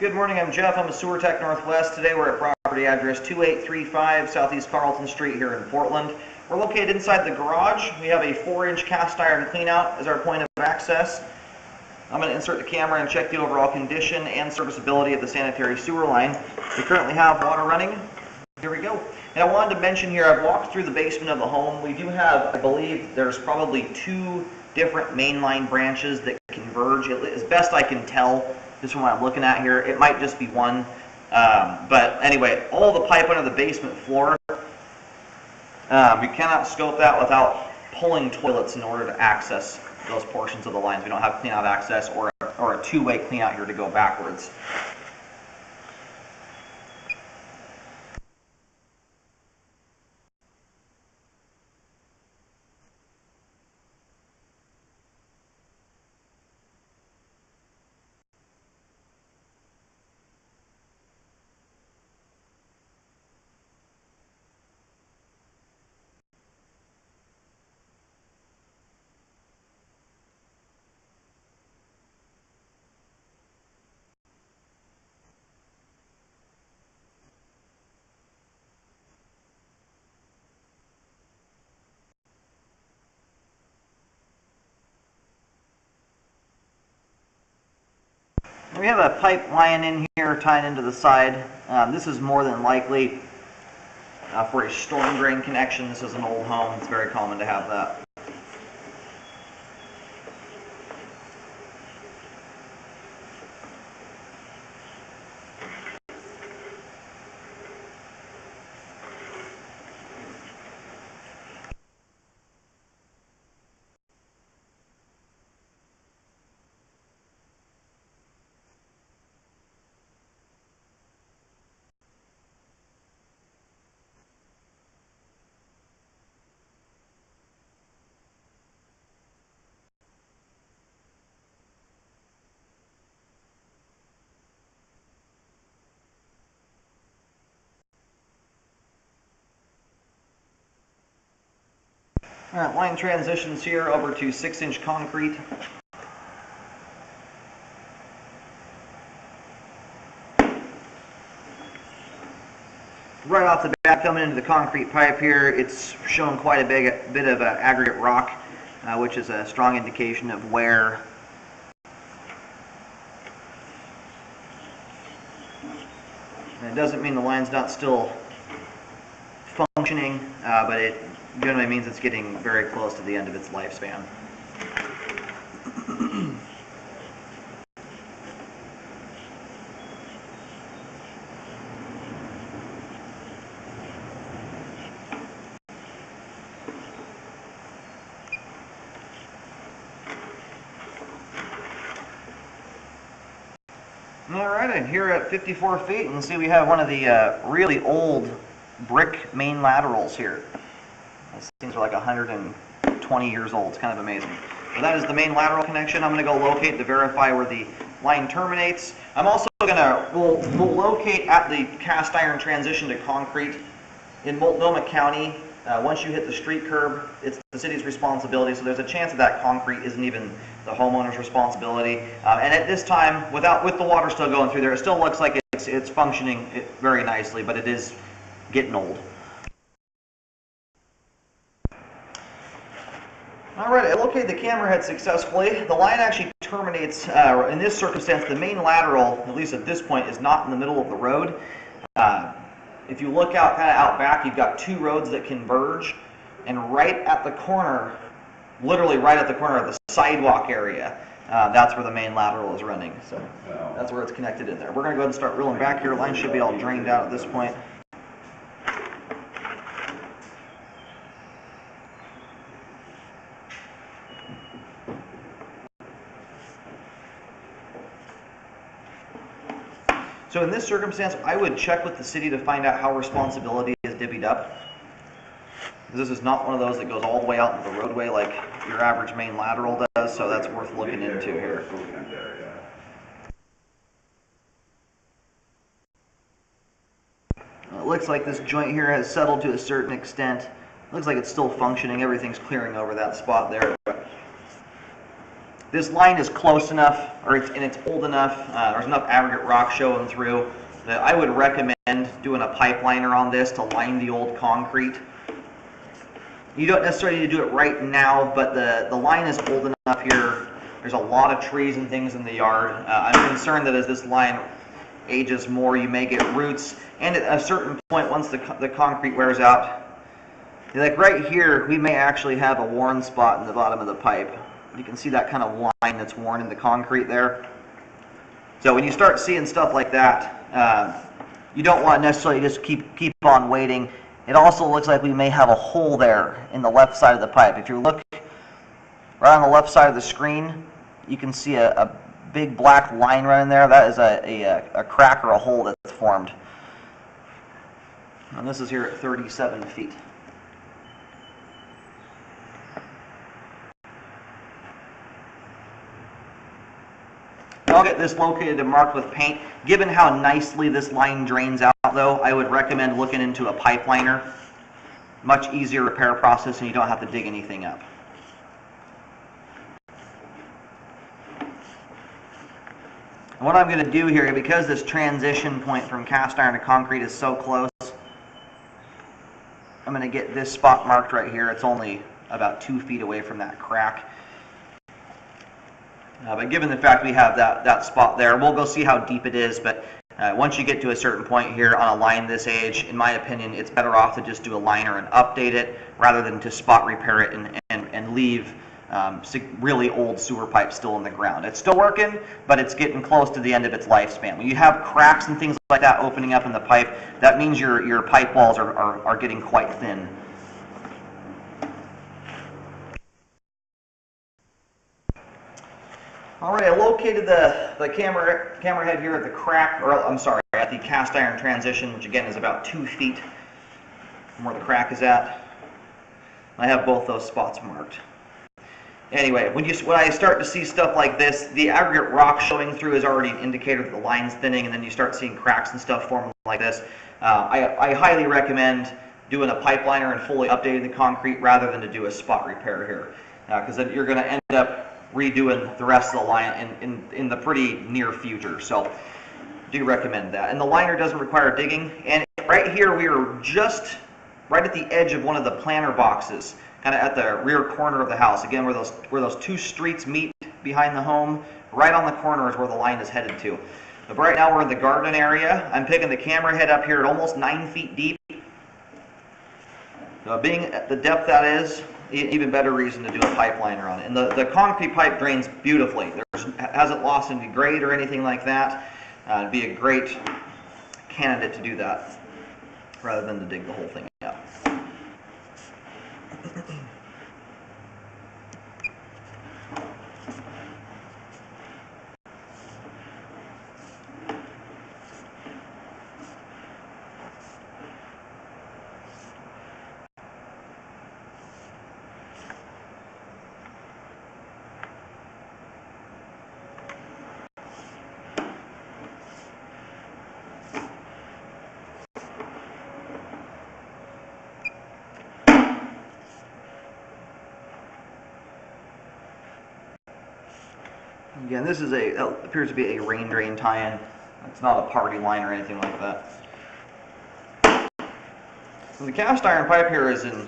Good morning, I'm Jeff. I'm a Sewer Tech Northwest. Today we're at property address 2835 Southeast Carlton Street here in Portland. We're located inside the garage. We have a 4-inch cast iron cleanout as our point of access. I'm going to insert the camera and check the overall condition and serviceability of the sanitary sewer line. We currently have water running. Here we go. And I wanted to mention here, I've walked through the basement of the home. We do have, I believe, there's probably 2 different mainline branches that converge. As best I can tell, just from what I'm looking at here, it might just be one. But anyway, all the pipe under the basement floor, we cannot scope that without pulling toilets in order to access those portions of the lines. We don't have cleanout access or a two-way cleanout here to go backwards. We have a pipe line in here tied into the side. This is more than likely for a storm drain connection. This is an old home. It's very common to have that. Alright, line transitions here over to 6-inch concrete. Right off the bat, coming into the concrete pipe here, it's showing quite a bit of aggregate rock, which is a strong indication of wear. And it doesn't mean the line's not still functioning, but it generally means it's getting very close to the end of its lifespan. Alright, and here at 54 feet, you can see we have one of the really old brick main laterals here. These things are like 120 years old. It's kind of amazing. So that is the main lateral connection. I'm going to go locate to verify where the line terminates. I'm also going to, we'll locate at the cast iron transition to concrete in Multnomah County. Once you hit the street curb, it's the city's responsibility, so there's a chance that concrete isn't even the homeowner's responsibility. And at this time, with the water still going through there, it still looks like it's functioning very nicely, but it is getting old. Alright, I located the camera head successfully. The line actually terminates, in this circumstance, the main lateral, at least at this point, is not in the middle of the road. If you look out kind of out back, you've got 2 roads that converge, and right at the corner, literally right at the corner of the sidewalk area, that's where the main lateral is running. So that's where it's connected in there. We're going to go ahead and start reeling back here. Line should be all drained out at this point. So in this circumstance, I would check with the city to find out how responsibility is divvied up. This is not one of those that goes all the way out into the roadway like your average main lateral does, so that's worth looking into here. It looks like this joint here has settled to a certain extent. Looks like it's still functioning. Everything's clearing over that spot there. this line is close enough, or it's old enough, there's enough aggregate rock showing through, that I would recommend doing a pipe liner on this to line the old concrete. You don't necessarily need to do it right now, but the line is old enough here. There's a lot of trees and things in the yard. I'm concerned that as this line ages more, you may get roots, and at a certain point, once the concrete wears out, like right here, we may actually have a worn spot in the bottom of the pipe. You can see that kind of line that's worn in the concrete there. So when you start seeing stuff like that, you don't want to necessarily just keep on waiting. It also looks like we may have a hole there in the left side of the pipe. If you look right on the left side of the screen, you can see a big black line running there. That is a crack or a hole that's formed. And this is here at 37 feet. I'll get this located and marked with paint. Given how nicely this line drains out, though, I would recommend looking into a pipe liner. Much easier repair process, and you don't have to dig anything up. And what I'm going to do here, because this transition point from cast iron to concrete is so close, I'm going to get this spot marked right here. It's only about 2 feet away from that crack. But given the fact we have that spot there, we'll go see how deep it is. But once you get to a certain point here on a line this age, in my opinion, it's better off to just do a liner and update it rather than to spot repair it and leave really old sewer pipe still in the ground. It's still working, but it's getting close to the end of its lifespan. When you have cracks and things like that opening up in the pipe, that means your pipe walls are getting quite thin. All right, I located the camera head here at the crack, or I'm sorry, at the cast iron transition, which again is about 2 feet from where the crack is at. I have both those spots marked. Anyway, when I start to see stuff like this, the aggregate rock showing through is already an indicator that the line's thinning, and then you start seeing cracks and stuff forming like this. I highly recommend doing a pipe liner and fully updating the concrete rather than to do a spot repair here, because then you're going to end up redoing the rest of the line in the pretty near future. So do recommend that. And the liner doesn't require digging. And right here we are just right at the edge of one of the planter boxes, kind of at the rear corner of the house. Again, where those two streets meet behind the home, right on the corner is where the line is headed to. But right now we're in the garden area. I'm picking the camera head up here at almost 9 feet deep. Being at the depth that is, even better reason to do a pipe liner on it. And the concrete pipe drains beautifully. Hasn't lost any grade or anything like that. It'd be a great candidate to do that rather than to dig the whole thing up. Again, this appears to be a rain drain tie-in. It's not a party line or anything like that. So the cast iron pipe here is in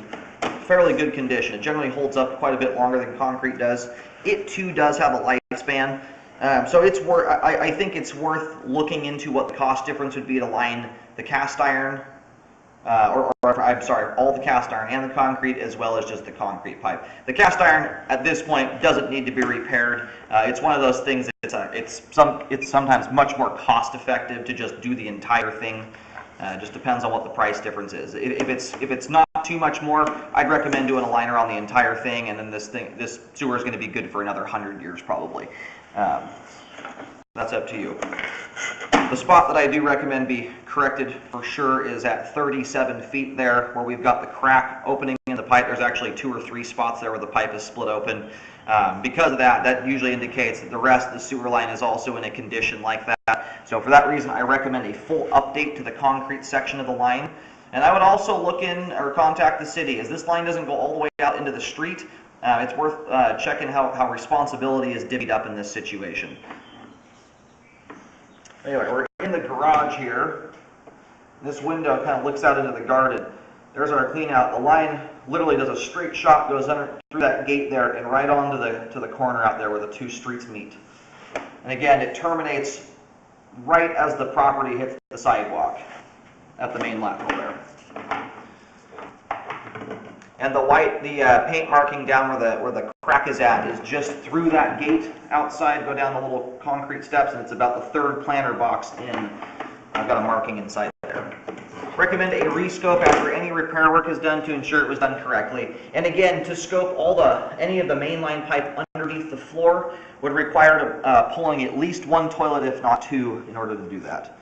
fairly good condition. It generally holds up quite a bit longer than concrete does. It too does have a lifespan. So I think it's worth looking into what the cost difference would be to line the cast iron, I'm sorry, all the cast iron and the concrete, as well as just the concrete pipe. The cast iron at this point doesn't need to be repaired. It's one of those things that it's sometimes much more cost effective to just do the entire thing. Just depends on what the price difference is. If it's not too much more, I'd recommend doing a liner on the entire thing, and then this sewer is going to be good for another 100 years probably. That's up to you. The spot that I do recommend be corrected for sure is at 37 feet there, where we've got the crack opening in the pipe. There's actually 2 or 3 spots there where the pipe is split open. Because of that, that usually indicates that the rest of the sewer line is also in a condition like that. So for that reason, I recommend a full update to the concrete section of the line. And I would also look in or contact the city, as this line doesn't go all the way out into the street. It's worth checking how responsibility is divvied up in this situation. Anyway, we're in the garage here. This window kind of looks out into the garden. There's our clean out. The line literally does a straight shot, goes under through that gate there and right onto the corner out there where the two streets meet. And again, it terminates right as the property hits the sidewalk at the main lateral there. And the paint marking down where the crack is at is just through that gate outside. Go down the little concrete steps, and it's about the third planter box in. I've got a marking inside there. Recommend a rescope after any repair work is done to ensure it was done correctly. And again, to scope any of the mainline pipe underneath the floor would require pulling at least one toilet, if not two, in order to do that.